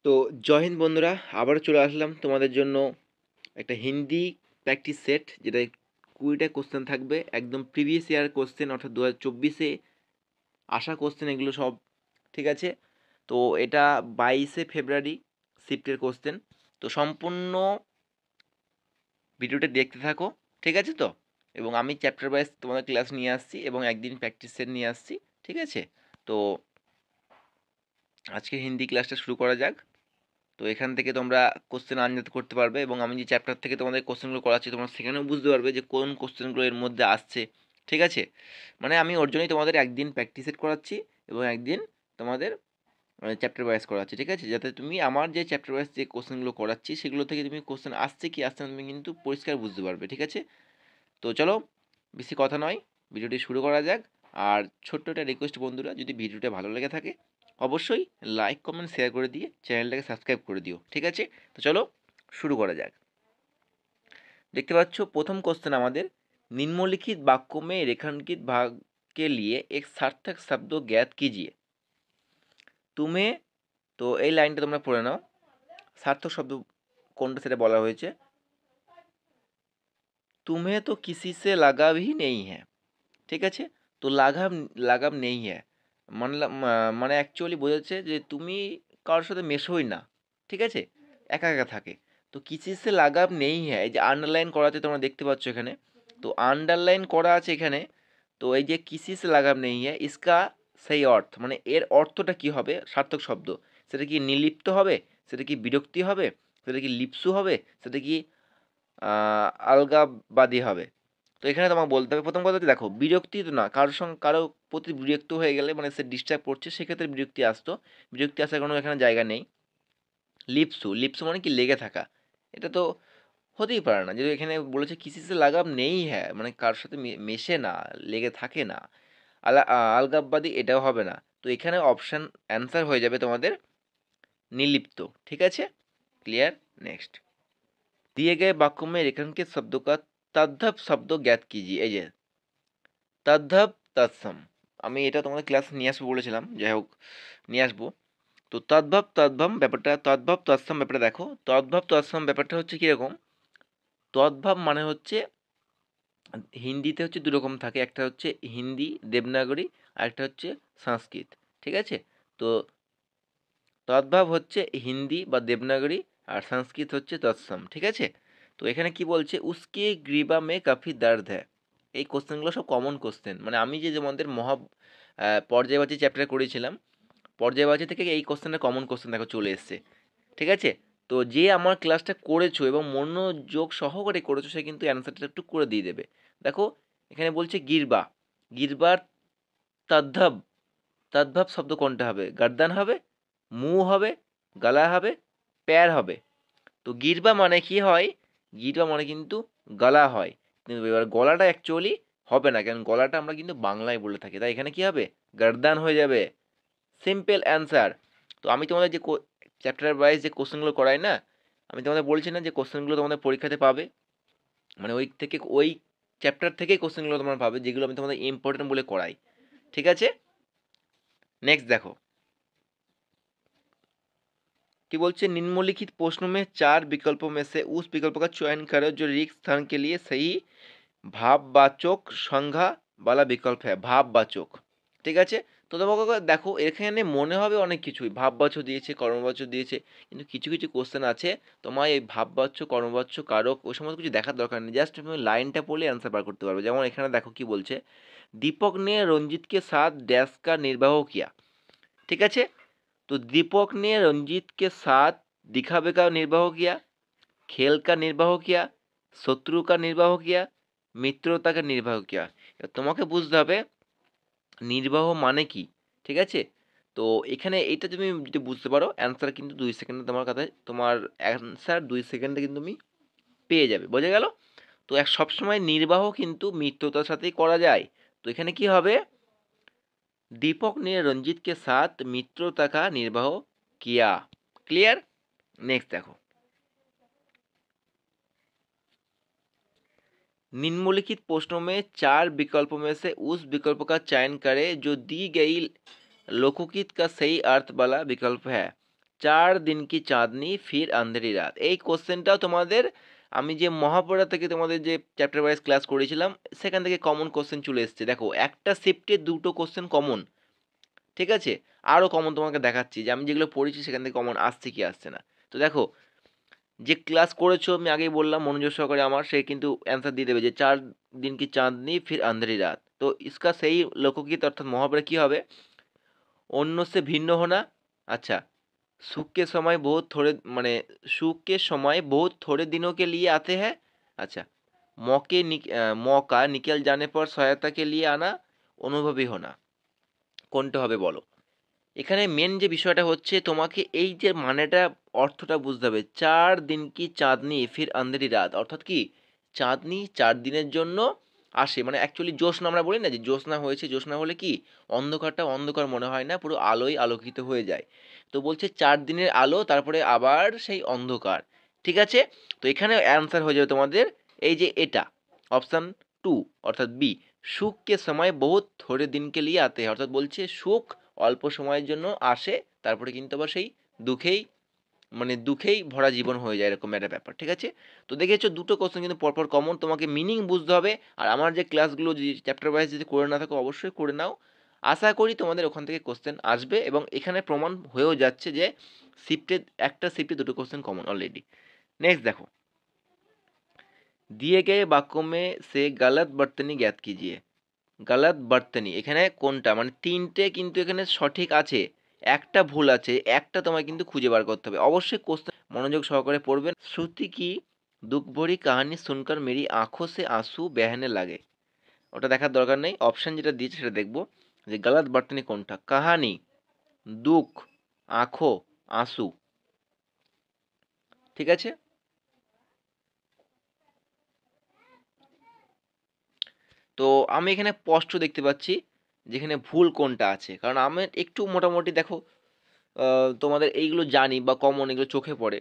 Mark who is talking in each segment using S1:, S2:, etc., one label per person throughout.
S1: তো জয় হিন্দ বন্ধুরা, আবারও চলে আসলাম তোমাদের জন্য একটা হিন্দি প্র্যাকটিস সেট, যেটা 20টা কোশ্চেন থাকবে, একদম প্রিভিয়াস ইয়ার কোশ্চেন, অর্থাৎ 2024-এ আসা কোশ্চেন এগুলো সব। ঠিক আছে, তো এটা 22শে ফেব্রুয়ারি শিফটের কোশ্চেন। তো সম্পূর্ণ ভিডিওটা দেখতে থাকো, ঠিক আছে তো। এবং আমি চ্যাপ্টার ওয়াইজ তোমাদের ক্লাস নিয়ে আসছি এবং একদিন প্র্যাকটিস সেট নিয়ে আসছি, ঠিক আছে। তো আজকে হিন্দি ক্লাসটা শুরু করা যাক। তো এখান থেকে তোমরা কোশ্চেন আনসার করতে পারবে এবং আমি যে চ্যাপ্টার থেকে তোমাদের কোশ্চেনগুলো করাচ্ছি তোমরা সেখানেও বুঝতে পারবে যে কোন কোশ্চেনগুলো এর মধ্যে আসছে, ঠিক আছে। মানে আমি ওর জন্যই তোমাদের একদিন প্র্যাকটিস সেট করাচ্ছি এবং একদিন তোমাদের চ্যাপ্টার ওয়াইজ করাচ্ছি, ঠিক আছে, যাতে তুমি আমার যে চ্যাপ্টার ওয়াইজ যে কোশ্চেনগুলো করাচ্ছি সেগুলো থেকে তুমি কোশ্চেন আসছে কি আসছে না তুমি কিন্তু পরিষ্কার বুঝতে পারবে, ঠিক আছে। তো চলো, বেশি কথা নয়, ভিডিওটি শুরু করা যাক। আর ছোট্ট একটা রিকোয়েস্ট বন্ধুরা, যদি ভিডিওটা ভালো লেগে থাকে অবশ্যই লাইক কমেন্ট শেয়ার করে দিয়ে চ্যানেলটাকে সাবস্ক্রাইব করে দিও, ঠিক আছে। তো চলো শুরু করা যাক। দেখতে পাচ্ছ প্রথম কোশ্চেন আমাদের, निम्नलिखित वाक्यों में रेखांकित भाग के लिए एक सार्थक शब्द ज्ञात कीजिए। তুমি, তো এই লাইনটা তোমরা পড়ে নাও, সার্থক শব্দ কোনটা সেটা বলা হয়েছে। तुम्हें तो किसी से लगाव ही नहीं है, ঠিক আছে। তো লাগাম লাগাম নেই হ্যাঁ, মানে অ্যাকচুয়ালি বোঝাচ্ছে যে তুমি কারোর সাথে মেশোই না, ঠিক আছে, একা একা থাকে। তো কিসি সে লাগাম নেই হ্যাঁ, এই যে আন্ডারলাইন করা আছে তোমরা দেখতে পাচ্ছ এখানে, তো আন্ডারলাইন করা আছে এখানে। তো এই যে কিসি সে লাগাম নেই হ্যাঁ, ইসকা সেই অর্থ, মানে এর অর্থটা কি হবে সার্থক শব্দ, সেটা কি নির্লিপ্ত হবে, সেটা কি বিরক্তি হবে, সেটা কি লিপ্সু হবে, সেটা কি আলগাবাদী হবে। তো এখানে তোমাকে বলতে হবে প্রথম কথা হচ্ছে, দেখো বিরক্তি তো না, কারোর সঙ্গে কারো প্রতি বিরক্ত হয়ে গেলে মানে সে ডিস্টার্ব করছে সেক্ষেত্রে বিরক্তি আসতো, বিরক্তি আসার কোনো এখানে জায়গা নেই। লিপসু, লিপসু মানে কি লেগে থাকা, এটা তো হতেই পারে না, যদি এখানে বলেছে কিসি সে লাগাম নেই হ্যাঁ, মানে কারোর সাথে মেশে না, লেগে থাকে না। আলগাববাদী এটাও হবে না। তো এখানে অপশান অ্যান্সার হয়ে যাবে তোমাদের निर्लिप्त, ঠিক আছে। क्लियर। नेक्स्ट, दिए गए वाक्यों में रेखांकित शब्दों का तद्भव शब्द ज्ञात कीजिए। এই যে তদ্ভব তৎসম, আমি এটা তোমাদের ক্লাস নিয়ে আসবো বলেছিলাম, যাই হোক নিয়ে আসবো। তো তদ্ভব তদ্ভব ব্যাপারটা, তদ্ভব তৎসম ব্যাপারটা দেখো, তদ্ভব তৎসম ব্যাপারটা হচ্ছে কীরকম। তদ্ভব মানে হচ্ছে হিন্দিতে হচ্ছে দু রকম থাকে, একটা হচ্ছে হিন্দি দেবনাগরী আর একটা হচ্ছে সংস্কৃত, ঠিক আছে। তো তদ্ভব হচ্ছে হিন্দি বা দেবনাগরী আর সংস্কৃত হচ্ছে তৎসম, ঠিক আছে। তো এখানে কি বলছে, উসকে গ্রীবা মে কাফি দর্দ হ্যায়। এই কোশ্চেনগুলো সব কমন কোশ্চেন, মানে আমি যে তোমাদের পর্যায়বাচী চ্যাপ্টার করেছিলাম, পর্যায়বাচী থেকে এই কোশ্চেনটা কমন কোশ্চেন দেখো চলে এসছে, ঠিক আছে। তো যে আমার ক্লাসটা করেছো এবং মনোযোগ সহকারে করেছো সে কিন্তু অ্যান্সারটা একটু করে দিয়ে দেবে। দেখো এখানে বলছে গিরবা, গিরবার তদ্ভব, তদ্ভব শব্দ কোনটা হবে, গর্দান হবে, মুখ হবে, গলা হবে, প্যার হবে। তো গিরবা মানে কি হয়, গিরবা মানে কিন্তু গলা হয়, কিন্তু এবার গলাটা অ্যাকচুয়ালি হবে না, কারণ গলাটা আমরা কিন্তু বাংলায় বলে থাকি, তাই এখানে কি হবে, গর্দান হয়ে যাবে, সিম্পল অ্যান্সার। তো আমি তোমাদের যে চ্যাপ্টার ওয়াইজ যে কোশ্চেনগুলো করাই না, আমি তোমাদের বলছি না যে কোশ্চেনগুলো তোমাদের পরীক্ষাতে পাবে, মানে ওই থেকে ওই চ্যাপ্টার থেকেই কোশ্চেনগুলো তোমরা পাবে যেগুলো আমি তোমাদের ইম্পর্টেন্ট বলে করাই, ঠিক আছে। নেক্সট দেখো कि बोलছে निम्नलिखित प्रश्नों में 4 विकल्पों में से उस विकल्प का चयन करो जो रिक्त स्थान के लिए सही ভাববাচক সংজ্ঞা वाला विकल्प है, ভাববাচক, ঠিক আছে। তো তোমাকে দেখো এখানে মনে হবে অনেক কিছুই, ভাববাচক দিয়েছে, কর্মবাচক দিয়েছে, কিন্তু কিছু কিছু কোশ্চেন আছে তোমার এই ভাববাচক কর্মবাচক কারক ওই সমস্ত কিছু দেখার দরকার নেই, জাস্ট তুমি লাইনটা পড়লে অ্যান্সার বার করতে পারবে। যেমন এখানে দেখো কি বলছে, दीपक ने रंजीत के साथ डैश का निर्वाह किया, ঠিক আছে। तो दीपक ने रंजीत के साथ दिखावे का निर्वाह किया, खेल का निर्वाह किया, शत्रु का निर्वाह किया, मित्रता का निर्वाह किया। এবার তোমাকে বুঝতে হবে নির্বাহ মানে কি, ঠিক আছে। তো এখানে এটা তুমি যদি বুঝতে পারো অ্যান্সার কিন্তু 2 সেকেন্ডে তোমার কথায় তোমার অ্যান্সার 2 সেকেন্ডে কিন্তু তুমি পেয়ে যাবে, বোঝা গেল। তো এক সবসময় নির্বাহ কিন্তু মিত্রতার সাথেই করা যায়। তো এখানে কি হবে, दीपक ने रंजीत के साथ मित्रता का निर्वाह किया। क्लियर। नेक्स्ट देखो, निम्नलिखित प्रश्नों में 4 विकल्पों में से उस विकल्प का चयन करें जो दी गई लोकोकित का सही अर्थ वाला विकल्प है। 4 दिन की चाँदनी फिर अंधेरी रात। এই কোশ্চেনটাও তোমাদের আমি যে মহাপড়া থেকে তোমাদের যে চ্যাপ্টার ওয়াইজ ক্লাস করেছিলাম সেখান থেকে কমন কোশ্চেন চলে এসছে। দেখো একটা শিফটে দুটো কোশ্চেন কমন, ঠিক আছে? আরও কমন তোমাকে দেখাচ্ছি যে আমি যেগুলো পড়েছি সেখান থেকে কমন আসছে কি আসছে না। তো দেখো যে ক্লাস করেছো আমি আগেই বললাম মনোযোগ সহকারে আমার, সে কিন্তু অ্যান্সার দিয়ে দেবে যে 4 दिन की चाँदनी फिर अंधेरी रात। तो इसका सही लोकगीत অর্থাৎ মহাপড়া কি হবে? অন্য से भिन्न होना। अच्छा, सुख के समय बहुत थोड़े माने सुख के समय बहुत थोड़े दिनों के लिए आते हैं। अच्छा, मौका निकल जाने पर सहायता के लिए आना, अनुभवी होना। কোনটা হবে বলো? এখানে মেন যে বিষয়টা হচ্ছে তোমাকে এই যে মানেটা অর্থটা বুঝতে হবে। 4 দিন কি চাঁদনি ফির আন্ধেরি রাত অর্থাৎ কি চাঁদনি 4 দিনের জন্য আসে, মানে অ্যাকচুয়ালি জ্যোৎস্না আমরা বলি না যে জ্যোৎস্না হয়েছে, জ্যোৎস্না হলে কি অন্ধকারটা অন্ধকার মনে হয় না, পুরো আলোয় আলোকিত হয়ে যায়। তো বলছে 4 দিনের আলো তারপরে আবার সেই অন্ধকার, ঠিক আছে? তো এখানে অ্যান্সার হয়ে যাবে তোমাদের এই যে এটা অপশান 2 অর্থাৎ বি, সুখ কে সময় বহুত থোড়ে দিন কে লিয়ে আতে হ্যায়, অর্থাৎ বলছে সুখ অল্প সময়ের জন্য আসে তারপরে কিন্তু আবার সেই দুঃখেই মানে দুঃখেই ভরা জীবন হয়ে যায়, এরকম একটা ব্যাপার, ঠিক আছে? তো দেখেছো দুটো কোশ্চেন কিন্তু পরপর কমন, তোমাকে মিনিং বুঝতে হবে। আর আমার যে ক্লাসগুলো যদি চ্যাপ্টার ওয়াইজ যদি করে না থাকো অবশ্যই করে নাও। আশা করি তোমাদের ওখান থেকে কোশ্চেন আসবে এবং এখানে প্রমাণ হয়েও যাচ্ছে যে শিফটে একটা শিফটে দুটো কোশ্চেন কমন অলরেডি। নেক্সট দেখো, दिए गए वाक्यों में से गलत बर्तनी ज्ञात कीजिए। গালাত বার্তানি এখানে কোনটা মানে তিনটে কিন্তু এখানে সঠিক আছে, একটা ভুল আছে, একটা তোমায় কিন্তু খুঁজে বার করতে হবে। অবশ্যই কোশ্চেন মনোযোগ সহকারে পড়বেন। শ্রুতি কি দুঃখ ভরি কাহানি শুনকার মেরি আঁখো সে আঁসু বেহানে লাগে, ওটা দেখার দরকার নেই, অপশন যেটা দিয়েছে সেটা দেখবো যে গালাত বার্তানি কোনটা, কাহানি, দুঃখ, আঁখো, আঁসু, ঠিক আছে? তো আমি এখানে স্পষ্ট দেখতে পাচ্ছি যেখানে ভুল কোনটা আছে, কারণ আমি একটু মোটামুটি দেখো তোমাদের এইগুলো জানি বা কমন এগুলো চোখে পড়ে।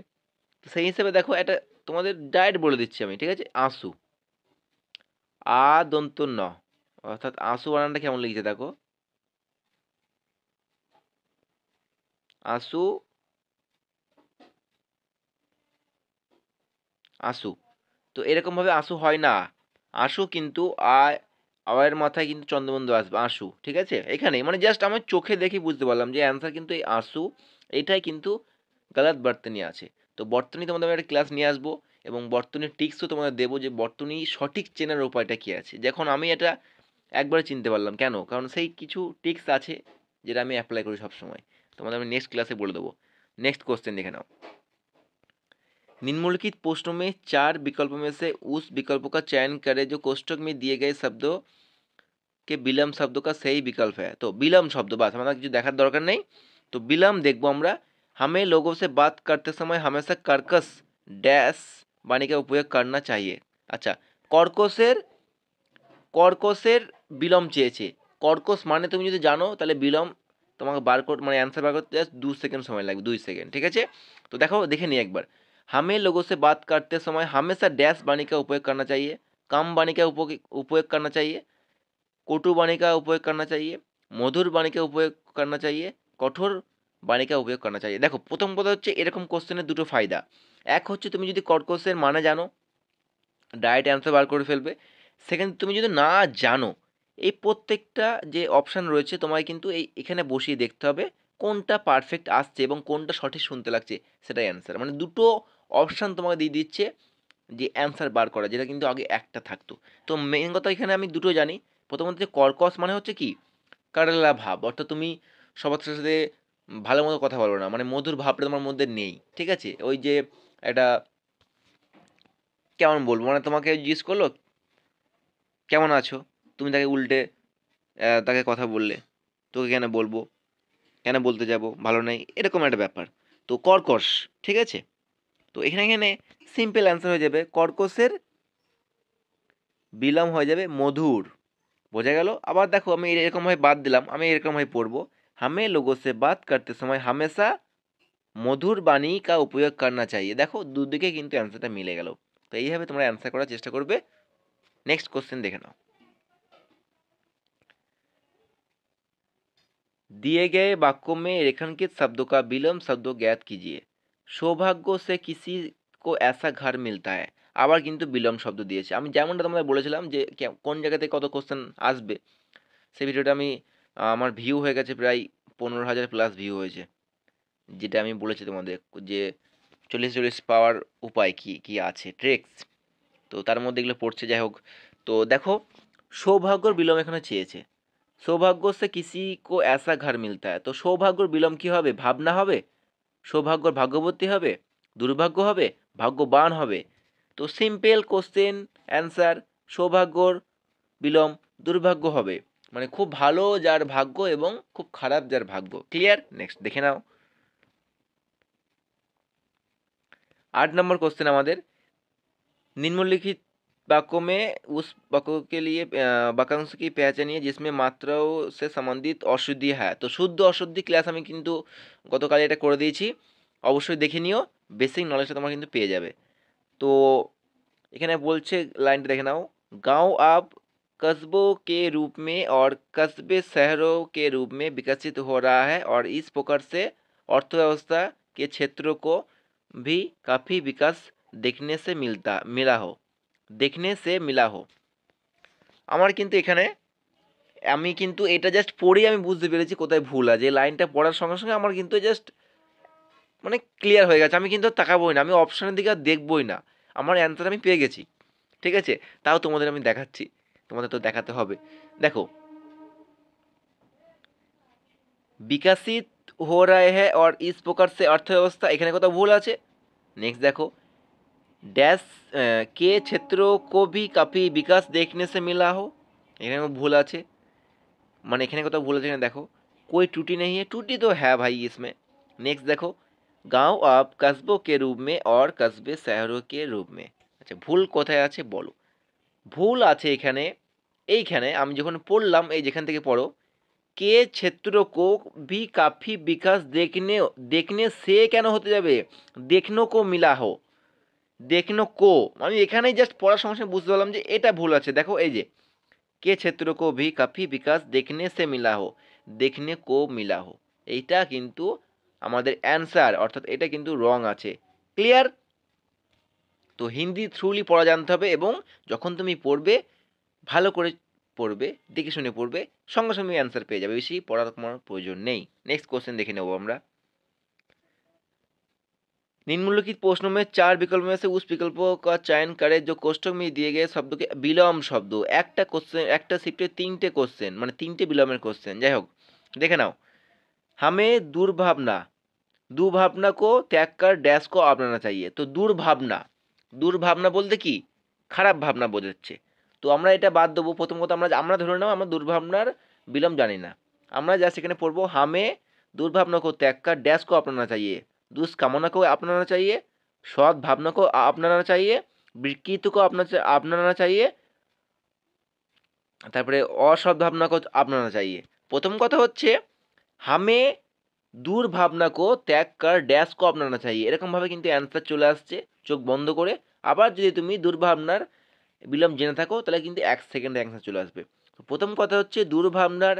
S1: তো সেই হিসেবে দেখো এটা তোমাদের ডাইরেক্ট বলে দিচ্ছি আমি, ঠিক আছে? আঁসু, আ দন্ত ন, অর্থাৎ আঁসু বানানটা কেমন লিখেছে দেখো, আঁসু, আঁসু। তো এরকমভাবে আঁসু হয় না, আঁসু কিন্তু এর মাথায় কিন্তু চন্দ্রবিন্দু আসবে, আঁসু, ঠিক আছে? এখানে মানে জাস্ট আমার চোখে দেখে বুঝতে পারলাম যে অ্যান্সার কিন্তু এই আঁসু, এইটাই কিন্তু গালাত বর্তনী আছে। তো বর্তনী তোমাদের আমি একটা ক্লাস নিয়ে আসবো এবং বর্তনীর টিক্সও তোমাদের দেবো যে বর্তনী সঠিক চেনার উপায়টা কী আছে। যখন আমি এটা একবারে চিনতে পারলাম কেন, কারণ সেই কিছু টিক্স আছে যেটা আমি অ্যাপ্লাই করি সবসময়, তোমাদের আমি নেক্সট ক্লাসে বলে দেবো। नेक्स्ट क्वेश्चन देखे नाओ, निम्नलिखित प्रश्नों में 4 विकल्पों में से उस विकल्पों का चयन करें जो कोष्ठक में दिए गए शब्दों के विलम्ब शब्दों का सही विकल्प है। तो विलम्ब शब्द बात हमारा কিছু দেখার দরকার নেই। তো বিলম্ব দেখবো আমরা, हमें लोगों से बात करते समय हमेशा कर्कश डैश वाणी का उपयोग करना चाहिए। আচ্ছা, কর্কশের কর্কশের বিলম্ব চেয়েছে, কর্কশ মানে তুমি যদি জানো তাহলে বিলম্ব তোমাকে বার করতে মানে অ্যান্সার বার করতে জাস্ট 2 সেকেন্ড সময় লাগবে, 2 সেকেন্ড, ঠিক আছে? তো দেখো দেখে নিই একবার, हमें लोगों से बात करते समय हमेशा डैश वाणी का उपयोग करना चाहिए, कम वाणी का उपयोग करना चाहिए, কটু বাণী का उपयोग करना चाहिए, মধুর বাণী का उपयोग करना चाहिए, কঠোর বাণী का उपयोग करना चाहिए। দেখো প্রথম কথা হচ্ছে এরকম কোশ্চেনের দুটো ফায়দা, এক হচ্ছে তুমি যদি কর্কশের মানে জানো ডাইরেক্ট অ্যান্সার বার করে ফেলবে, সেকেন্ড তুমি যদি না জানো এই প্রত্যেকটা যে অপশান রয়েছে তোমায় কিন্তু এখানে বসিয়ে দেখতে হবে কোনটা পারফেক্ট আসছে এবং কোনটা সঠিক শুনতে লাগছে, সেটাই অ্যান্সার। মানে দুটো অপশান তোমাকে দিয়ে দিচ্ছে যে অ্যান্সার বার করা, যেটা কিন্তু আগে একটা থাকতো। তো মেইন কথা এখানে আমি দুটো জানি, প্রথমত যে কর্কশ মানে হচ্ছে কি কারেলা ভাব, অর্থাৎ তুমি সবার সাথে ভালো মতো কথা বলো না, মানে মধুর ভাবটা তোমার মধ্যে নেই, ঠিক আছে? ওই যে একটা কেমন বলবো মানে তোমাকে জিজ্ঞেস করলো কেমন আছো, তুমি তাকে উল্টে তাকে কথা বললে, তোকে কেন বলবো, কেন বলতে যাব, ভালো নেই, এরকম একটা ব্যাপার। তো কর্কশ, ঠিক আছে? তো এখানে সিম্পল অ্যান্সার হয়ে যাবে কর্কশের বিলম্ব হয়ে যাবে মধুর, বোঝা গেল? আবার দেখো আমি এরকমভাবে বাদ দিলাম, আমি এরকমভাবে পড়বো, हमें लोगों से बात करते समय हमेशा মধুর বাণী কা উপয়োগ करना चाहिए। দেখো দুদিকে কিন্তু অ্যান্সারটা মিলে গেল। তো এইভাবে তোমরা অ্যান্সার করার চেষ্টা করবে। নেক্সট কোশ্চেন দেখে নাও, दिए गए वाक्यों में रेखांकित शब्दों का विलोम शब्दों ज्ञात कीजिए। সৌভাগ্য সে কিসি কো ऐसा घर मिलता है। আবার কিন্তু বিলোম শব্দ দিয়েছে। আমি যেমনটা তোমাদের বলেছিলাম যে কোন জায়গা থেকে কত কোশ্চেন আসবে, সেই ভিডিওটা আমি আমার ভিউ হয়ে গেছে প্রায় 15,000 প্লাস ভিউ হয়েছে। যেটা আমি বলেছি তোমাদের যে 40 পাওয়ার উপায় কি কি আছে ট্রিক্স, তো তার মধ্যে এগুলো পড়ছে। যাই হোক, তো দেখো সৌভাগ্যর বিলোম এখানে চেয়েছে। সৌভাগ্য সে কিসি কো ऐसा घर मिलता है, তো সৌভাগ্যর বিলোম কি হবে? ভাবনা হবে। সৌভাগ্যর ভাগ্যবতী হবে, দুর্ভাগ্য হবে, ভাগ্যবান হবে। তো সিম্পল কোশ্চেন অ্যান্সার, সৌভাগ্যর বিলোম দুর্ভাগ্য হবে। মানে খুব ভালো যার ভাগ্য এবং খুব খারাপ যার ভাগ্য। ক্লিয়ার? নেক্সট দেখে নাও। 8 নম্বর কোশ্চেন আমাদের, निम्नलिखित वाक्यों में उस वाक्य के लिए वाक्यांश की पहचानिए जिसमें मात्राओं से संबंधित অশুদ্ধি হ্যাঁ। তো শুদ্ধ অশুদ্ধি ক্লাস আমি কিন্তু গতকাল এটা করে দিয়েছি, অবশ্যই দেখে নিও, বেসিক নলেজটা তোমরা কিন্তু পেয়ে যাবে। তো এখানে বলছে লাইনটা দেখে নাও, गांव अब कस्बों के रूप में और कस्बे शहरों के रूप में विकसित हो रहा है और इस प्रकार से अर्थव्यवस्था के क्षेत्रों को भी काफ़ी विकास देखने से मिला हो। আমার কিন্তু এখানে আমি কিন্তু এটা জাস্ট পড়েই আমি বুঝতে পেরেছি কোথায় ভুল আছে। এই লাইনটা পড়ার সঙ্গে সঙ্গে আমার কিন্তু জাস্ট মানে ক্লিয়ার হয়ে গেছে। আমি কিন্তু আর তাকাবোই না, আমি অপশানের দিকে আর দেখবোই না, আমার অ্যান্সার আমি পেয়ে গেছি। ঠিক আছে, তাও তোমাদের আমি দেখাচ্ছি, তোমাদের তো দেখাতে হবে। দেখো, বিকাশিত हो रहा है और इस प्रकार से अर्थव्यवस्था, এখানে কোথাও ভুল আছে। নেক্সট দেখো, डैश के क्षेत्रों को भी काफ़ी विकास देखने से मिला हो, এখানে ভুল আছে। মানে এখানে কোথাও ভুল আছে, এখানে দেখো कोई त्रुटि नहीं है, त्रुटि तो है भाई इसमें। नेक्स्ट देखो, गांव अब कस्बों के रूप में और कस्बे शहरों के रूप में। আচ্ছা, ভুল কোথায় আছে বলো। ভুল আছে এখানে, এইখানে আমি যখন পড়লাম, এই যেখান থেকে পড়ো, के क्षेत्र को भी काफ़ी विकास देखने देखने से কেন হতে যাবে, देखने को मिला हो, देखने को, আমি এখানেই জাস্ট পড়ার সঙ্গে সঙ্গে বুঝতে পারলাম যে এটা ভুল আছে। দেখো এই যে के क्षेत्र को भी काफ़ी विकास देखने से मिला हो, देखने को मिला हो, এইটা কিন্তু আমাদের অ্যান্সার, অর্থাৎ এটা কিন্তু রং আছে। ক্লিয়ার? তো হিন্দি থ্রুলি পড়া জানতে হবে এবং যখন তুমি পড়বে ভালো করে পড়বে, দেখে শুনে পড়বে, সঙ্গে সঙ্গে অ্যান্সার পেয়ে যাবে, বেশি পড়ার তোমার প্রয়োজন নেই। নেক্সট কোশ্চেন দেখে নেব আমরা। निम्नलिखित प्रश्नों में 4 विकल्प में से उस विकल्पों का चयन करें जो कोष्ठक में दिए गए शब्दों के বিলোম শব্দ। একটা কোশ্চেন, একটা শিফটে 3টে কোশ্চেন, মানে 3টে বিলোমের কোশ্চেন। যাই হোক, দেখে নাও। हमें दुर्भावना, दुर्भावना को त्याग कर डैश को अपनाना चाहिए। তো দুর্ভাবনা, দুর্ভাবনা বলতে কি? খারাপ ভাবনা বোঝাচ্ছে। তো আমরা এটা বাদ দেবো। প্রথম কথা, আমরা আমরা ধরে নাও আমরা দুর্ভাবনার বিলোম জানি না। আমরা জাস্ট এখানে পড়বো, हमें दुर्भावना को त्याग कर डैश को अपनाना चाहिए। दुष्कामना को अपनाना चाहिए, সৎ ভাবনা को अपनाना चाहिए, विकृति को अपनाना चाहिए, তারপরে অসৎ ভাবনা को अपनाना चाहिए। প্রথম কথা হচ্ছে हमें দুর্ভাবনা কো ত্যাগ কর ড্যাশ কো আপনানা চাই, এরকমভাবে কিন্তু অ্যান্সার চলে আসছে চোখ বন্ধ করে। আবার যদি তুমি দুর্ভাবনার বিলোম জেনে থাকো তাহলে কিন্তু 1 সেকেন্ডে অ্যান্সার চলে আসবে। তো প্রথম কথা হচ্ছে দুর্ভাবনার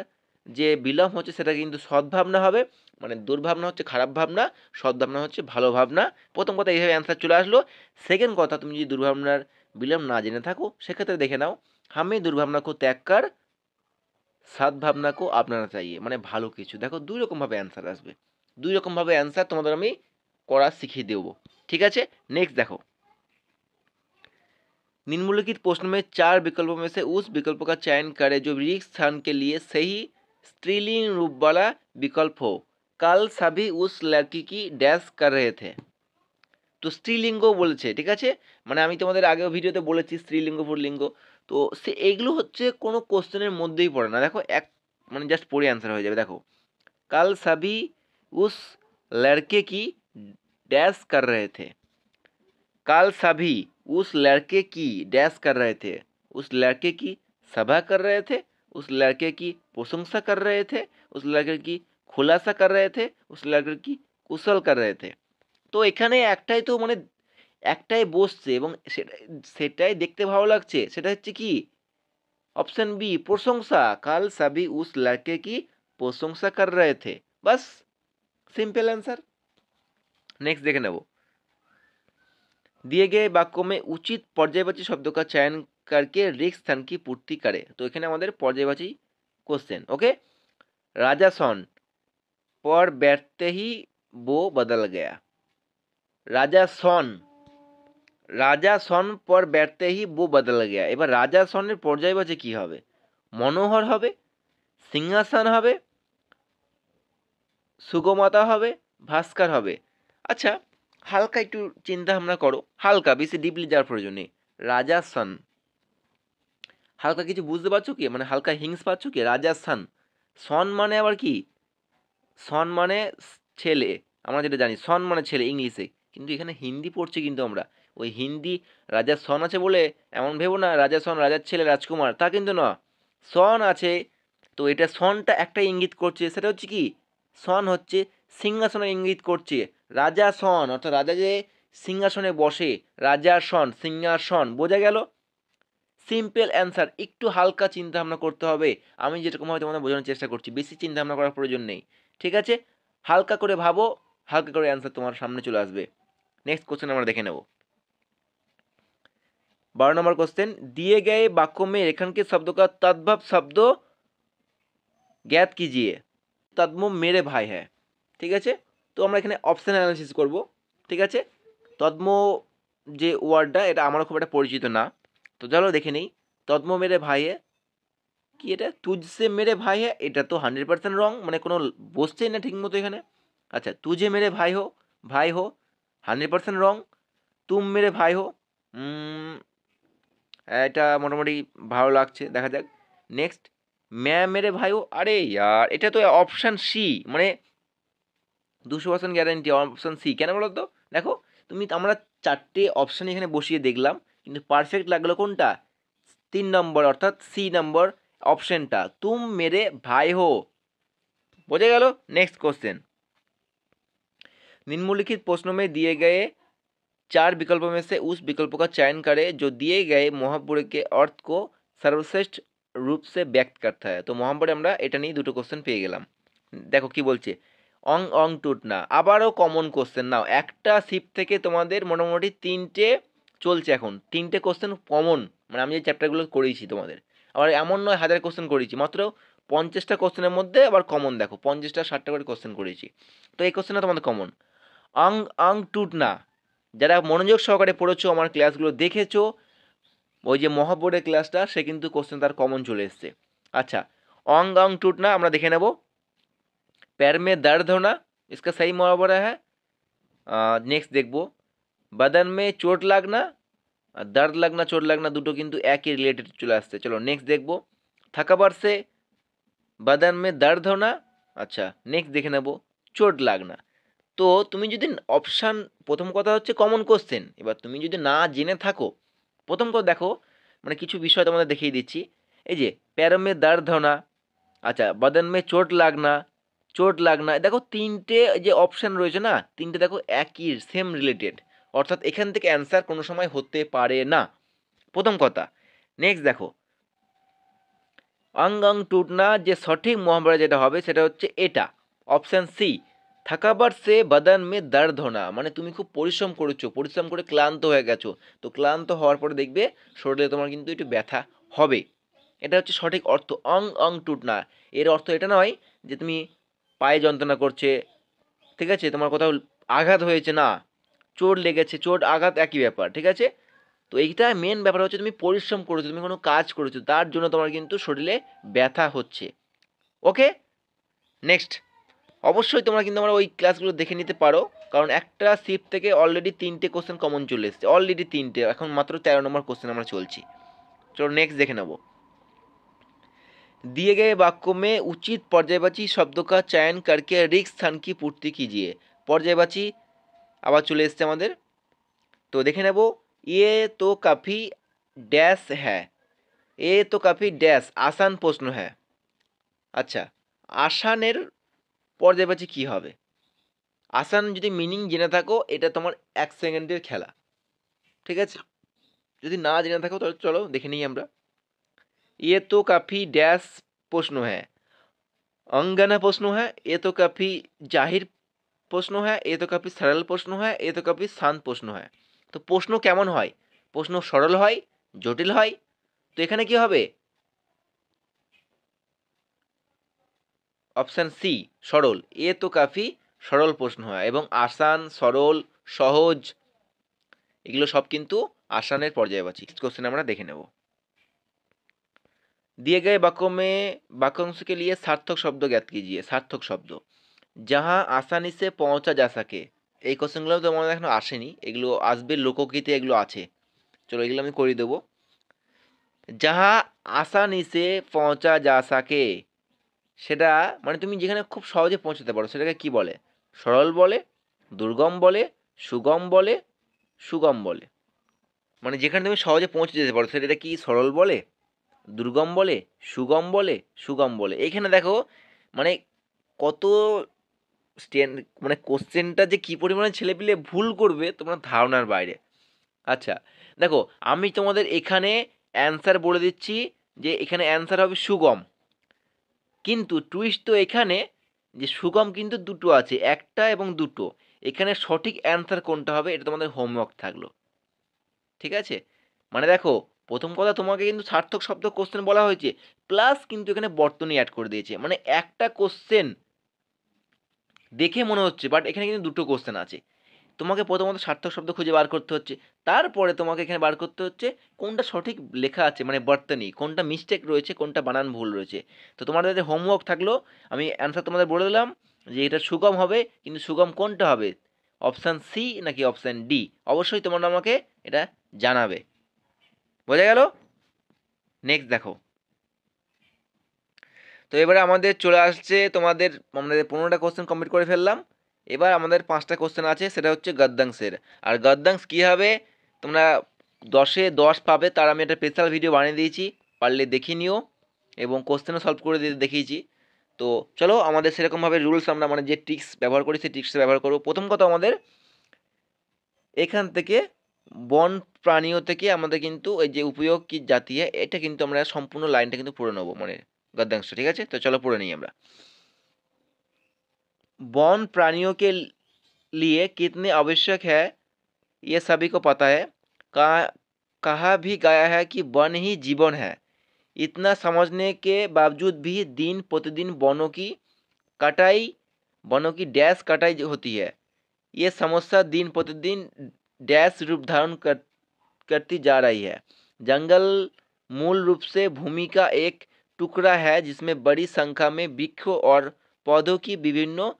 S1: যে বিলোম হচ্ছে সেটা কিন্তু সদ্ভাবনা হবে, মানে দুর্ভাবনা হচ্ছে খারাপ ভাবনা, সদ্ভাবনা হচ্ছে ভালো ভাবনা। প্রথম কথা এইভাবে অ্যান্সার চলে আসলো। সেকেন্ড কথা, তুমি যদি দুর্ভাবনার বিলোম না জেনে থাকো সেক্ষেত্রে দেখে নাও, হামে দুর্ভাবনা কো ত্যাগ কর সদ্ভাবনা কো আপনানা চাইয়ে, মানে ভালো কিছু। দেখো 2 রকমভাবে অ্যান্সার আসবে, 2 রকমভাবে অ্যান্সার তোমাদের আমি করা শিখিয়ে দেবো। ঠিক আছে, নেক্সট দেখো। निम्नलिखित प्रश्न में 4 विकल्पों में से उस विकल्प का चयन करें जो रिक्त स्थान के लिए सही स्त्रीलिंग रूप वाला विकल्प हो। कल सभी उस लड़की की डैश कर रहे थे। তো স্ত্রীলিঙ্গ বলেছে, ঠিক আছে, মানে আমি তোমাদের আগেও ভিডিওতে বলেছি স্ত্রীলিঙ্গ পুল্লিঙ্গ। তো সে এইগুলো হচ্ছে কোনো কোশ্চেনের মধ্যেই পড়ে না। দেখো এক মানে জাস্ট পড়ে অ্যান্সার হয়ে যাবে। দেখো, কাল সবই উস লড়কে কি ড্যাশ কর রহে থে। কাল সभी उस लड़के की डैश कर रहे थे, उस लड़के की सभा कर रहे थे, उस लड़के की प्रशंसा कर रहे थे, उस लड़के की खुलासा कर रहे थे, उस लड़के की कुशल कर रहे थे। তো এখানে একটাই তো মানে একটাই বসছে এবং সেটাই দেখতে ভালো লাগছে, সেটা হচ্ছে কি অপশন বি প্রশংসা। কাল সবই উস লড়কে কি প্রশংসা কর রহে the, bus simple answer. Next देखे नेब, दिए गए वाक्यों में उचित पर्यायवाची शब्द का चयन करके रिक्त स्थान की पूर्ति करे। तो এখানে আমাদের पर्यायवाची क्वेश्चन। ओके, राजा सन पर बैठते ही वो बदल गया। राजा सन पर बैठते ही वो बदल गया। এবার রাজা সনের पर्यायवाची কি হবে? মনোহর হবে, সিংহাসন হবে, সুগমতা হবে, ভাস্কর হবে। আচ্ছা, হালকা একটু চিন্তা ভাবনা করো, হালকা, বেশি ডিপলি যাওয়ার প্রয়োজন নেই। রাজা সন, হালকা কিছু বুঝতে পারছো কি? মানে হালকা হিংস পাচ্ছ কি? রাজা সন, সন মানে আবার কি? সন মানে ছেলে, আমরা যেটা জানি সন মানে ছেলে ইংলিশে, কিন্তু এখানে হিন্দি পড়ছি কিন্তু আমরা। ওই হিন্দি রাজা সন আছে বলে এমন ভেবো না রাজা সন রাজার ছেলে রাজকুমার, তা কিন্তু না। সন আছে, তো এটা সনটা একটা ইঙ্গিত করছে, সেটা হচ্ছে কি? সন হচ্ছে সিংহাসনের ইঙ্গিত করছে। রাজা সন অর্থাৎ রাজা যে সিংহাসনে বসে, রাজা সন সিংহাসন, বোঝা গেল? Simple answer. একটু হালকা চিন্তা ভাবনা করতে হবে, আমি যেরকমভাবে তোমাদের বোঝানোর চেষ্টা করছি, বেশি চিন্তা ভাবনা করার প্রয়োজন নেই, ঠিক আছে? হালকা করে ভাবো, হালকা করে অ্যান্সার তোমার সামনে চলে আসবে। नेक्स्ट क्वेश्चन আমরা দেখে নেব। 12 नंबर क्वेश्चन, दिए गए वाक्यों में रेखांकित शब्दों का तद्भव शब्द ज्ञात कीजिए। तद्मो मेरे भाई है, ঠিক আছে? তো আমরা এখানে অপশন অ্যানালিসিস করব, ঠিক আছে? তদ্মো যে ওয়ার্ডটা, এটা আমার খুব একটা পরিচিত না, তো চলো দেখে নেই। তদ্মো মেরে ভাই হে, কি এটা? তুঝসে মেরে ভাই হে, এটা তো 100% রং, মানে কোনো বসছেই না ঠিক মতো এখানে। আচ্ছা, তুঝে মেরে ভাই হো, 100% রং। তুম মেরে ভাই হো, এটা মোটামুটি ভালো লাগছে, দেখা যাক। নেক্সট, ম্যা মেরে ভাই হো, আরে ইয়ার এটা তো অপশান সি, মানে 200% গ্যারান্টি অপশান সি। কেন বলো তো? দেখো তুমি, আমরা 4টে অপশান এখানে বসিয়ে দেখলাম, কিন্তু পারফেক্ট লাগলো কোনটা? 3 নম্বর অর্থাৎ সি নম্বর ऑप्शन तुम मेरे भाई हो, बोझा गया। नेक्स्ट क्वेश्चन, निम्नलिखित प्रश्नों में दिए गए 4 विकल्पों में से उस विकल्प का चयन करें जो दिए गए মহাপুরে के अर्थ को सर्वश्रेष्ठ रूप से व्यक्त करता है। तो মহাপুরে আমরা এটা নিয়ে দুটো কোশ্চেন পেয়ে গেলাম। দেখো কি বলছে, অং অং টুট না, আবারও কমন কোশ্চেন। নাও একটা শিফট থেকে তোমাদের মোটামুটি 3টে চলছে এখন, 3টে কোশ্চেন কমন, মানে আমি যে চ্যাপ্টারগুলো করিয়েছি তোমাদের, আবার এমন নয় 1000 কোশ্চেন করেছি, মাত্র 50টা কোশ্চেনের মধ্যে আবার কমন দেখো 50টা 60টা করে কোশ্চেন করেছি। তো এই কোশ্চেনটা তোমাদের কমন। অং অং টুট না, যারা মনোযোগ সহকারে পড়েছো, আমার ক্লাসগুলো দেখেছো, ওই যে মহাবোর্ডের ক্লাসটা, সে কিন্তু কোশ্চেন তার কমন চলে এসছে। আচ্ছা, অং অং টুট না আমরা দেখে নেব। पैर में दर्द होना, इसका सही मुहावरा है। नेक्स्ट देखबो, बदन में चोट लगना, दर्द लगना चोट लगना দুটো কিন্তু একই রিলেটেড চলে আসছে। চলো নেক্সট দেখবো, थकावट से बदन में दर्द होना। আচ্ছা, নেক্সট দেখে নেব, চোট লাগনা। তো তুমি যদি অপশান, প্রথম কথা হচ্ছে কমন কোশ্চেন, এবার তুমি যদি না জেনে থাকো, প্রথম কথা দেখো, মানে কিছু বিষয় তোমাদের দেখিয়ে দিচ্ছি। এই যে पैरों में दर्द होना, আচ্ছা बदन में চোট লাগনা, দেখো 3টে যে অপশান রয়েছে না, 3টে দেখো একই সেম রিলেটেড, অর্থাৎ এখান থেকে অ্যান্সার কোনো সময় হতে পারে না, প্রথম কথা। নেক্সট দেখো, অং অং টুটনা, যে সঠিক মহাবরা যেটা হবে সেটা হচ্ছে এটা, অপশান সি, থাকাবার সে বদন মে দর্দ হোনা, মানে তুমি খুব পরিশ্রম করেছো, পরিশ্রম করে ক্লান্ত হয়ে গেছো, তো ক্লান্ত হওয়ার পরে দেখবে শরীরে তোমার কিন্তু একটু ব্যথা হবে, এটা হচ্ছে সঠিক অর্থ। অং অং টুটনা, এর অর্থ এটা নয় যে তুমি পায়ে যন্ত্রণা করছে, ঠিক আছে, তোমার কোথাও আঘাত হয়েছে, না, চোট লেগেছে, চোট আঘাত একই ব্যাপার, ঠিক আছে? তো এইটা মেন ব্যাপার হচ্ছে তুমি পরিশ্রম করেছো, তুমি কোনো কাজ করেছো, তার জন্য তোমার কিন্তু শরীরে ব্যথা হচ্ছে। ওকে, নেক্সট, অবশ্যই তোমরা কিন্তু আমরা ওই ক্লাসগুলো দেখে নিতে পারো, কারণ একটা শিফট থেকে অলরেডি 3টে কোশ্চেন কমন চলে এসেছে, অলরেডি 3টে, এখন মাত্র 13 নম্বর কোশ্চেন আমরা চলছি। চলো নেক্সট দেখে নেব। दिए गए वाक्यों में उचित पर्यायवाची शब्दों का चयन करके रिक्त स्थान की पूर्ति कीजिए। पर्यायवाची আবার চলে এসছে আমাদের, তো দেখে নেব। ये तो काफ़ी डैश है, ये तो काफ़ी डैश आसान প্রশ্ন है। আচ্ছা, আসানের পর্যায়বাচী কী হবে? আসান যদি মিনিং জেনে থাকো, এটা তোমার 1 সেকেন্ডের খেলা, ঠিক আছে? যদি না জেনে থাকো তাহলে চলো দেখে নিই আমরা। ये तो काफ़ी डैश প্রশ্ন है, अंगना प्रश्न है, ये तो काफ़ी जाहिर प्रश्न है, ये तो काफ़ी सरल प्रश्न है, ये तो काफ़ी शांत प्रश्न है। তো প্রশ্ন কেমন হয়? প্রশ্ন সরল হয়, জটিল হয়? তো এখানে কি হবে? অপশান সি সরল। এ তো কাফি সরল প্রশ্ন হয় এবং আসান, সরল, সহজ এগুলো সব কিন্তু आसाনের পর্যায়বাচী। কোশ্চেন আমরা দেখে নেব। दिए गए वाक्यों में वाक्यांश के लिए सार्थक शब्द ज्ञात कीजिए। सार्थक शब्द जहाँ आसानी से पहुंचा जा सके। এই কোশ্চেনগুলো তো আমাদের এখনো আসেনি, এগুলো আসবে, লোকগীতে এগুলো আছে। চলো এগুলো আমি করে দেবো। যাহা আসানি সে পৌঁছা যা সাকে, সেটা মানে তুমি যেখানে খুব সহজে পৌঁছাতে পারো সেটাকে কি বলে? সরল বলে, দুর্গম বলে, সুগম বলে, সুগম বলে। মানে যেখানে তুমি সহজে পৌঁছে যেতে পারো সেটা কি সরল বলে, দুর্গম বলে, সুগম বলে, সুগম বলে। এইখানে দেখো মানে কত মানে কোশ্চেনটা যে কি পরিমাণে ছেলেপিলে ভুল করবে তোমার ধারণার বাইরে। আচ্ছা দেখো, আমি তোমাদের এখানে অ্যান্সার বলে দিচ্ছি যে এখানে অ্যান্সার হবে সুগম, কিন্তু টুইস্ট তো এখানে যে সুগম কিন্তু দুটো আছে, একটা এবং দুটো। এখানে সঠিক অ্যান্সার কোনটা হবে এটা তোমাদের হোমওয়ার্ক থাকলো, ঠিক আছে? মানে দেখো, প্রথম কথা তোমাকে কিন্তু সার্থক শব্দ কোশ্চেন বলা হয়েছে, প্লাস কিন্তু এখানে বর্তনী অ্যাড করে দিয়েছে। মানে একটা কোশ্চেন দেখে মনে হচ্ছে, বাট এখানে কিন্তু দুটো কোশ্চেন আছে। তোমাকে প্রথমত সার্থক শব্দ খুঁজে বার করতে হচ্ছে, তারপরে তোমাকে এখানে বার করতে হচ্ছে কোনটা সঠিক লেখা আছে, মানে বর্তনী কোনটা মিস্টেক রয়েছে, কোনটা বানান ভুল রয়েছে। তো তোমাদের যে হোমওয়ার্ক থাকলো, আমি অ্যান্সার তোমাদের বলে দিলাম যে এটা সুগম হবে, কিন্তু সুগম কোনটা হবে, অপশান সি নাকি অপশান ডি? অবশ্যই তোমরা আমাকে এটা জানাবে। বোঝা গেল? নেক্সট দেখো। তো এবারে আমাদের চলে আসছে তোমাদের, আমাদের 15টা কোশ্চেন কমপ্লিট করে ফেললাম। এবার আমাদের 5টা কোশ্চেন আছে, সেটা হচ্ছে গদ্যাংশের। আর গদ্যাংশ কী হবে তোমরা 10-এ 10 পাবে, তার আমি একটা স্পেশাল ভিডিও বানিয়ে দিয়েছি, পারলে দেখে নিও, এবং কোশ্চেনও সলভ করে দিয়ে দেখিয়েছি। তো চলো আমাদের সেরকমভাবে রুলস আমরা মানে যে ট্রিক্স ব্যবহার করি সেই ট্রিক্স ব্যবহার করবো। প্রথম কথা আমাদের এখান থেকে বন প্রাণীয় থেকে আমাদের কিন্তু এই যে উপযোগ কি জাতি এটা কিন্তু আমরা সম্পূর্ণ লাইনটা কিন্তু পড়ে নেবো, মানে गद्यांश, ठीक है? तो चलो पढ़े नहीं हमरा। वन प्राणियों के लिए कितने आवश्यक है ये सभी को पता है। कहा कहा भी गया है कि वन ही जीवन है। इतना समझने के बावजूद भी दिन प्रतिदिन वनों की डैश कटाई होती है। ये समस्या दिन प्रतिदिन डैश रूप धारण करती जा रही है। जंगल मूल रूप से भूमि का एक टुकड़ा है जिसमें बड़ी संख्या में वृक्ष और पौधों की विभिन्न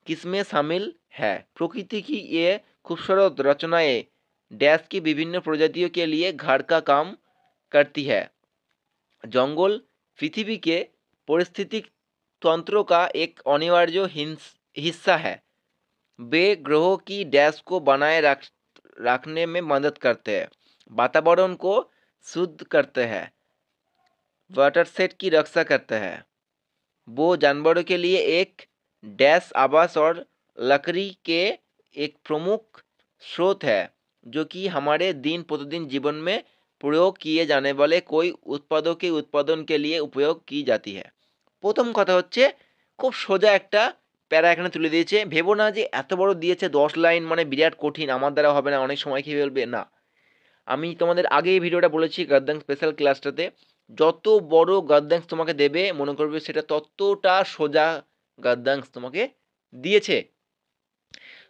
S1: किस्में शामिल है। प्रकृति की ये खूबसूरत रचनाएं डैश की विभिन्न प्रजातियों के लिए घर का काम करती है। जंगल पृथ्वी के पारिस्थितिक तंत्रों का एक अनिवार्य हिस्सा है। वे ग्रहों की डैश को बनाए रखने में मदद करते हैं, वातावरण को शुद्ध करते हैं, वाटरसेट की रक्षा करते हैं। वो जानवरों के लिए एक डैश आवास और लकड़ी के एक प्रमुख स्रोत है, जो कि हमारे दिन प्रतिदिन जीवन में प्रयोग किए जाने वाले कोई उत्पादों के उत्पादन के लिए उपयोग की जाती है। প্রথম কথা হচ্ছে খুব সোজা একটা প্যারা এখানে তুলে দিয়েছে। ভেবো না যে এত বড় দিয়েছে 10 লাইন মানে বিরাট কঠিন, আমার দ্বারা হবে না, অনেক সময় খেয়ে ফেলবে, না। আমি তোমাদের আগে এই ভিডিওটা বলেছি গদ্যাংশ স্পেশাল ক্লাসটাতে, যত বড় গদ্যাংশ তোমাকে দেবে মনে করবে সেটা ততটা সোজা গদ্যাংশ তোমাকে দিয়েছে।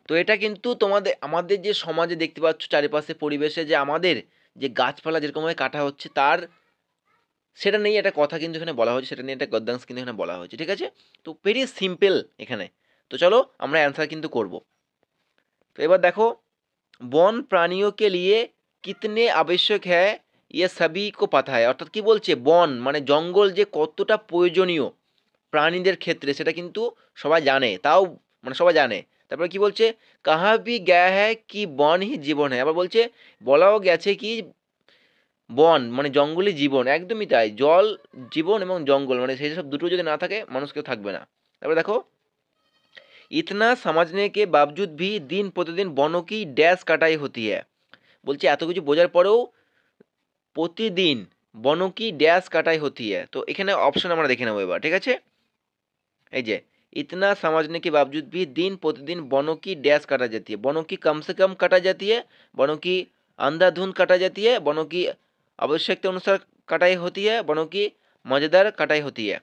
S1: তো এটা কিন্তু তোমাদের আমাদের যে সমাজে দেখতে পাচ্ছ চারিপাশে পরিবেশে যে আমাদের যে গাছপালা যেরকমভাবে কাটা হচ্ছে তার সেটা নেই একটা কথা কিন্তু এখানে বলা হয়েছে, সেটা নিয়ে একটা গদ্যাংশ কিন্তু এখানে বলা হয়েছে, ঠিক আছে? তো ভেরি সিম্পল এখানে। তো চলো আমরা অ্যান্সার কিন্তু করব। তো এবার দেখো, বন প্রাণীও কে লিয়ে কিতনে আবশ্যক হ্যায় ইয়ে সবই কো পাতা হয়। অর্থাৎ কি বলছে, বন মানে জঙ্গল যে কতটা প্রয়োজনীয় প্রাণীদের ক্ষেত্রে সেটা কিন্তু সবাই জানে, তাও মানে সবাই জানে। তারপরে কি বলছে, কাহা ভি গায়া হ্যায় কি বন হি জীবন হ্যায়। আবার বলছে বলাও গেছে কি বন মানে জঙ্গলই জীবন, একদমই তাই। জল জীবন এবং জঙ্গল মানে সেই সব দুটো যদি না থাকে মানুষ কেউ থাকবে না। তারপরে দেখো, इतना समझने के बावजूद भी दिन प्रतिदिन वनों की डैश कटाई होती है। বলছে এত কিছু বোঝার পরেও প্রতিদিন বনও কি ড্যাশ কাটাই হতি है। তো এখানে অপশন আমরা দেখে নেবো এবার, ঠিক আছে? এই যে इतना समझने के बावजूद भी दिन प्रतिदिन वनों की डैश काटा जाती है, वनों की कम से कम काटा जाती है, वनों की अंधाधुंध काटा जाती है, वनों की आवश्यकता अनुसार कटाई होती है, वनों की मज़ेदार कटाई होती है।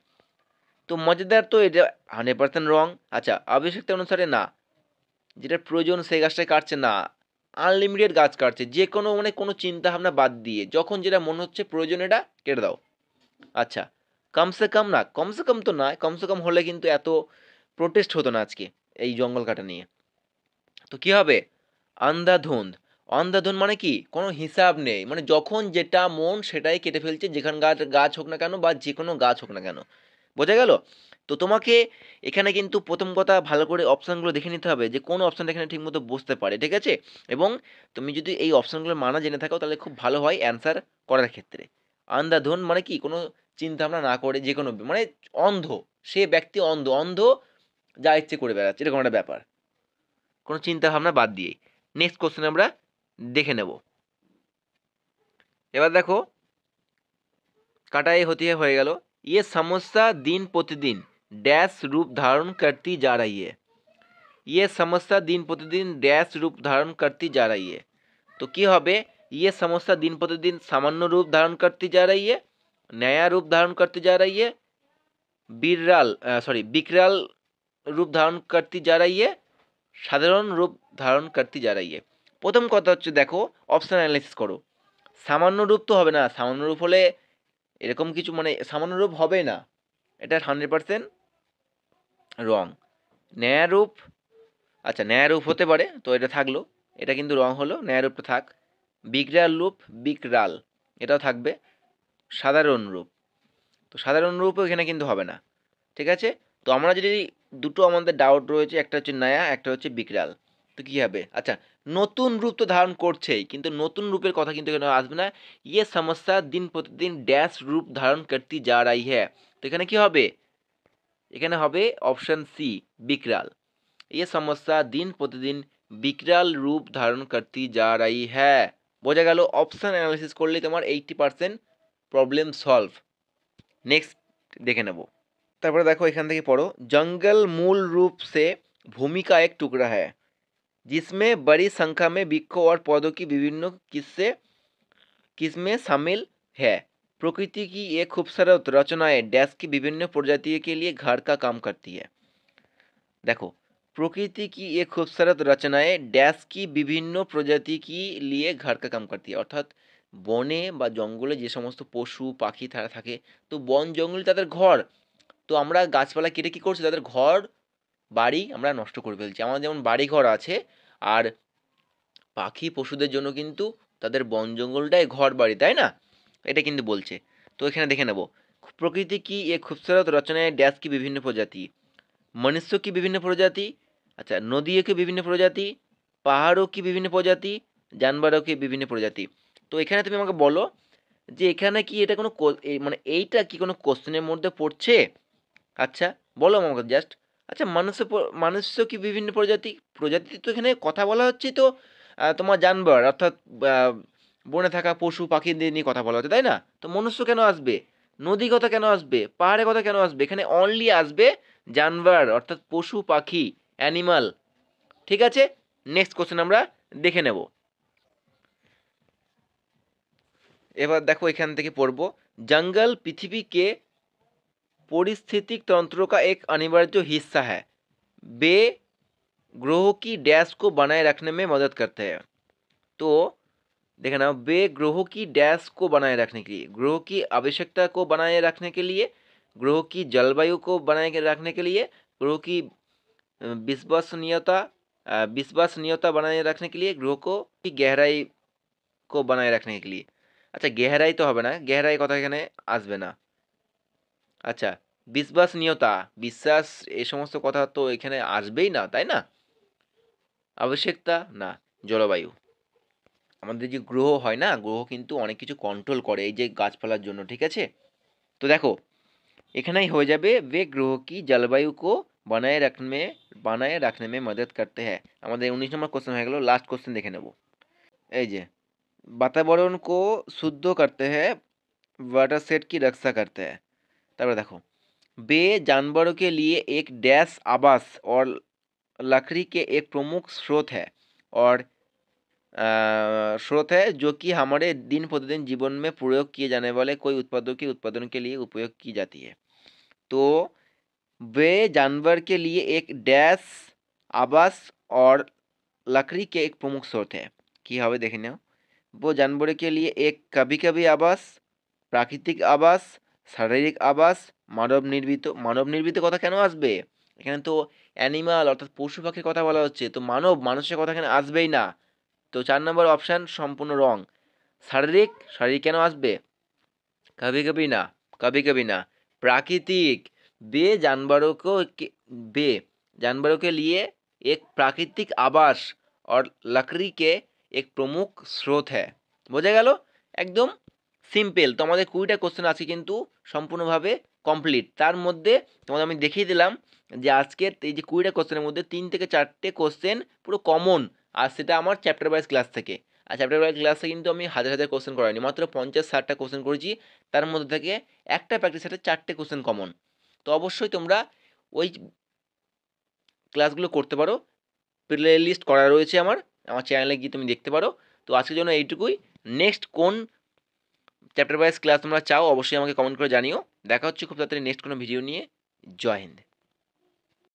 S1: तो मज़ेदार तो এটা 100% রং। আচ্ছা, আবশ্যকতা অনুসারে না, যেটা প্রয়োজন সেই গাছটাই কাটছে না, আনলিমিটেড গাছ কাটছে, যে কোনো মানে কোনো চিন্তা ভাবনা বাদ দিয়ে যখন যেটা মনে হচ্ছে প্রয়োজন এটা কেটে দাও। আচ্ছা, কমসে কম না, কমসে কম তো নয়, কমসে কম হলে কিন্তু এত প্রোটেস্ট হতো না আজকে এই জঙ্গল কাটা নিয়ে। তো কি হবে? আন্ধাধুন্ধ। অন্ধাধুন্ধ মানে কি? কোনো হিসাব নেই। মানে যখন যেটা মন সেটাই কেটে ফেলছে, যেখানকার গাছ হোক না কেন বা যেকোনো গাছ হোক না কেন। বোঝা গেল? তো তোমাকে এখানে কিন্তু ১ম কথা ভালো করে অপশনগুলো দেখে নিতে হবে যে কোন অপশনটা এখানে ঠিকমতো বসতে পারে। ঠিক আছে? এবং তুমি যদি এই অপশনগুলোর মানা জেনে থাকো তাহলে খুব ভালো হয় অ্যান্সার করার ক্ষেত্রে। আন্ধাধুন মানে কি? কোনো চিন্তাভাবনা না করে যেকোনো মানে অন্ধ। সে ব্যক্তি অন্ধ। অন্ধ যা ইচ্ছে করে বেড়াচ্ছে এরকম একটা ব্যাপার। কোনো চিন্তাভাবনা বাদ দিয়েই। নেক্সট কোয়েশ্চেন আমরা দেখে নেব। এবার দেখো কাটাई होती है হয়ে গেল। ये समस्या दिन प्रतिदिन डैश रूप धारण करती जा रही है। ये समस्या दिन प्रतिदिन डैश रूप धारण करती जा रही है। तो কি হবে? ये समस्या दिन प्रतिदिन सामान्य रूप धारण करती जा रही है, नया रूप धारण करती जा रही है, विकराल रूप धारण करती जा रही है, সাধারণ রূপ ধারণ করতে যা रही है। প্রথম কথা হচ্ছে দেখো অপশন অ্যানালাইসিস করো। সামান্য রূপ তো হবে না, সামান্য রূপ হলে এরকম কিছু মানে সামান্য রূপ হবে না, এটা 100% রং। ন্যায় রূপ, আচ্ছা ন্যায় রূপ হতে পারে, তো এটা থাকলো, এটা কিন্তু রং হলো, ন্যায় রূপটা থাক। বিকরাল রূপ, বিকরাল এটাও থাকবে। সাধারণ রূপ, তো সাধারণ রূপও এখানে কিন্তু হবে না। ঠিক আছে? তো আমরা যদি দুটো আমাদের ডাউট রয়েছে, একটা হচ্ছে নয়া, একটা হচ্ছে বিকরাল। তো কী হবে? আচ্ছা, নতুন রূপ তো ধারণ করছেই, কিন্তু নতুন রূপের কথা কিন্তু এখানে আসবে না। ইয়ে সমস্যা দিন প্রতিদিন ড্যাশ রূপ ধারণ করতে যা রাই হ্যাঁ। তো এখানে কি হবে? এখানে হবে অপশন সি, বিকরাল। ये समस्या दिन प्रतिदिन বিকরাল রূপ ধারণ করতে যা रही है। বোঝা গেল? অপশন অ্যানালাইসিস করলেই তোমার 80% প্রবলেম সলভ। নেক্সট দেখে নেব। তারপরে দেখো এখান থেকে পড়ো, जंगल मूल रूप से भूमि का एक टुकड़ा है जिसमें बड़ी संख्या में वृक्षों और पौधों की विभिन्न किस्में शामिल है। प्रकृति की ये खूबसूरत रचनाएं डैश की विभिन्न प्रजातियों के लिए घर का काम करती है। देखो, प्रकृति की ये खूबसूरत रचनाएं डैश की विभिन्न प्रजाति के लिए घर का काम करती है। অর্থাৎ বনে বা জঙ্গলে যে সমস্ত পশু পাখি তারা থাকে, তো বন জঙ্গল তাদের ঘর। তো আমরা গাছপালা কেটে কী করছি? তাদের ঘর বাড়ি আমরা নষ্ট করে ফেলছি। আমাদের যেমন বাড়ি ঘর আছে, আর পাখি পশুদের জন্য কিন্তু তাদের বন জঙ্গলটাই ঘর বাড়ি, তাই না? এটা কিন্তু বলছে। তো এখানে দেখে নেব, প্রকৃতি কি এ খুবसूरत रचनाएं डैश की विभिन्न प्रजाति, मनुष्यों की विभिन्न प्रजाति, अच्छा नदियों की विभिन्न प्रजाति, পাহাড়ও কি বিভিন্ন প্রজাতি, জানবারও কি বিভিন্ন প্রজাতি। তো এখানে তুমি আমাকে বলো যে এখানে কি এটা কোনো মানে এইটা কি কোনো কোশ্চেনের মধ্যে পড়ছে? আচ্ছা বলো আমাকে জাস্ট। আচ্ছা মানুষ্য কি বিভিন্ন প্রজাতি, প্রজাতি তো এখানে কথা বলা হচ্ছে, তো তোমার জানবার অর্থাৎ আহ, বনে থাকা পশু পাখিদের নিয়ে কথা বলা হচ্ছে, তাই না? তো মনুষ্য কেন আসবে? নদী কথা কেন আসবে? পাহাড়ের কথা কেন আসবে? এখানে অনলি আসবে জানবার অর্থাৎ পশু পাখি, অ্যানিমাল। ঠিক আছে? নেক্সট কোশ্চেন আমরা দেখে নেব। এবার দেখো এখান থেকে পড়ব, जंगल पृथ्वी के पारिस्थितिक तंत्र का एक अनिवार्य हिस्सा है। वे ग्रहों की डैश को बनाए रखने में मदद करते हैं। तो देखे ना, वे ग्रहों की डैश को बनाए रखने के लिए, ग्रहों की आवश्यकता को बनाए रखने के लिए, ग्रहों की जलवायु को बनाए रखने के लिए, ग्रहों की विश्वसनीयता विश्वसनीयता बनाए रखने के लिए, ग्रहों को की गहराई को बनाए रखने के लिए। अच्छा गहराई तो হবে না, গেহরাই কথা এখানে আসবে না। আচ্ছা বিশ্বসনীয়তা, বিশ্বাস এই সমস্ত কথা তো এখানে আসবেই না, তাই না? আবশ্যকতা না, জলবায়ু। আমাদের যে গ্রহ হয় না, গ্রহ কিন্তু অনেক কিছু কন্ট্রোল করে এই যে গাছপালার জন্য। ঠিক আছে? তো দেখো এখানেই হয়ে যাবে, वे ग्रह की जलवायु को बनाए रखने में मदद करते हैं। আমাদের 19 নম্বর কোশ্চেন হয়ে গেল। লাস্ট কোশ্চেন দেখে নেব। এই যে वातावरण को शुद्ध करते हैं, वाटरशेड की रक्षा करते हैं। তারপরে দেখো वे जानवरों के लिए एक डैश आवास और लकड़ी के एक प्रमुख स्रोत है और स्रोत है जो कि हमारे दिन प्रतिदिन जीवन में प्रयोग किए जाने वाले कोई उत्पादों के उत्पादन के लिए उपयोग की जाती है। तो वे जानवर के लिए एक डैश आवास और लकड़ी के एक प्रमुख स्रोत है কি হবে দেখে নাও। वो जानवरों के लिए एक कभी कभी आवास, প্রাকৃতিক আবাস, শারীরিক আবাস, মানব নির্মিত কথা কেন আসবে? এখানে তো অ্যানিমাল অর্থাৎ পশু পাখির কথা বলা হচ্ছে, তো মানুষের কথা এখানে আসবেই না। তো 4 নম্বর অপশান সম্পূর্ণ রং। শারীরিক কেন আসবে? कभी कभी ना, कभी कभी ना। प्राकृतिक, वे जानवरों को वे जानवरों के लिए एक प्राकृतिक आवास और लकड़ी के एक प्रमुख स्रोत है। বোঝা গেল? একদম সিম্পল। তো আমাদের 20টা কোশ্চেন আছে কিন্তু সম্পূর্ণভাবে কমপ্লিট। তার মধ্যে তোমাদের আমি দেখিয়ে দিলাম যে আজকের এই যে 20টা কোশ্চেনের মধ্যে 3 থেকে 4টে কোশ্চেন পুরো কমন, আর সেটা আমার চ্যাপ্টার ওয়াইজ ক্লাস থেকে। আর চ্যাপ্টার ওয়াইজ ক্লাসে কিন্তু আমি হাজার হাজার কোশ্চেন করাইনি, মাত্র 50-60টা কোশ্চেন করেছি। তার মধ্যে থেকে একটা প্র্যাকটিস সেটে 4টে কোশ্চেন কমন। তো অবশ্যই তোমরা ওই ক্লাসগুলো করতে পারো। প্লে লিস্ট করা রয়েছে আমার চ্যানেলে গিয়ে তুমি দেখতে পারো। তো আজকের জন্য এইটুকুই। নেক্সট কোন চ্যাপ্টার ওয়াইজ ক্লাস তোমরা চাও অবশ্যই আমাকে কমেন্ট করে জানিও। দেখা হচ্ছে খুব তাড়াতাড়ি নেক্সট কোনো ভিডিও নিয়ে। জয় হিন্দ।